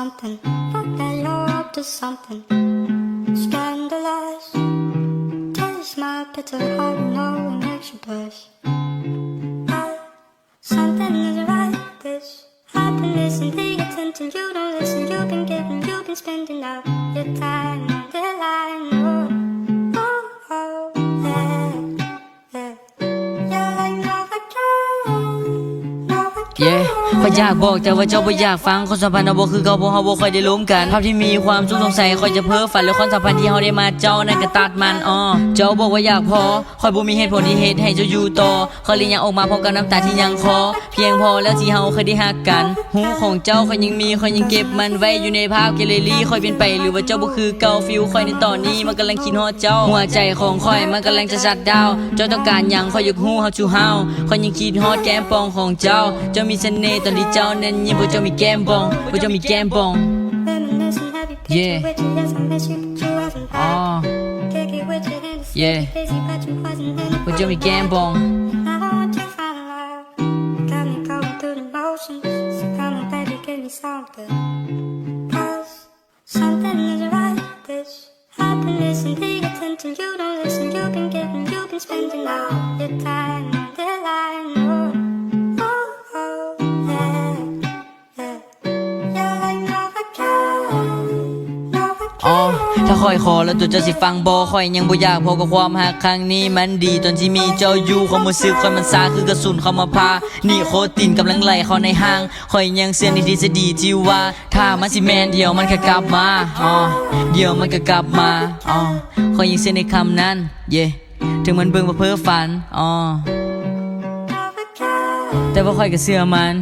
something, like that you're up to something scandalous. Tell you smile, it's a hard no, it makes you blush. Something isn't right, this happiness and the attention. You don't listen, you've been giving, you've been spending all your time on the line. Oh, oh, oh, yeah, yeah. You're like Novocaine, Novocaine. ข้อยอยากบอกแต่ว่าเจ้าบ่อยากฟังคนสัมพันธ์เราบ่คือเก่าเพราะเฮาบ่ค่อยได้ร่วมกันภาพที่มีความสุขสงสัยค่อยจะเพ้อฝันหรือความสัมพันธ์ที่เฮาได้มาเจ้านั่นก็ตัดมันเจ้าบอกว่าอยากพอค่อยบ่มีเหตุผลที่เฮ็ดให้เจ้าอยู่ต่อค่อยเลยยังออกมาพร้อมกับน้ำตาที่ยังคอเพียงพอแล้วที่เฮาเคยได้ฮักกันหูของเจ้าค่อยยังมีค่อยยังเก็บมันไว้อยู่ในภาพแกลเลอรี่ค่อยเป็นไปหรือว่าเจ้าบ่คือเก่าฟิลค่อยในตอนนี้มันกำลังคิดฮอดเจ้าหัวใจของค่อยมันกำลังจะชัดดาวเจ้าต้องการหยังค่อยอยากฮู้ how to how ค่อยยังคิดฮอดแก้มปองของเจ้ามีเสน่ห์ตอนที่เจ้านั้นยิ้มบ่เจ้ามีแก้มบองบ่เจ้ามีแก้มบอง yeah yeah บ่เจ้ามีแก้มบอง Something is right, this happiness and the attention. You don't listen, you've been giving, you've been spending all your time on the line. Oh, oh, oh, yeah, yeah. You're like Novocaine, Novocaine. ถ้าค่อยขอแล้วตัวเจ้าสิฟังบ่ค่อยยังบ่อยากพอกับความฮักครั้งนี้มันดีตอนที่มีเจ้าอยู่ความรู้สึกค่อยมันซาคือกระสุนเข้ามาพานิโคตินกำลังไหลเข้าในห้างค่อยยังเชื่อในทฤษฎีที่ว่าถ้ามันสิแม่นเดี๋ยวมันก็กลับมาเดี๋ยวมันก็กลับมาค่อยยังเชื่อในคำนั้นถึงมันเบิ่งว่าเพ้อฝันแต่ว่าค่อยก็เชื่อมัน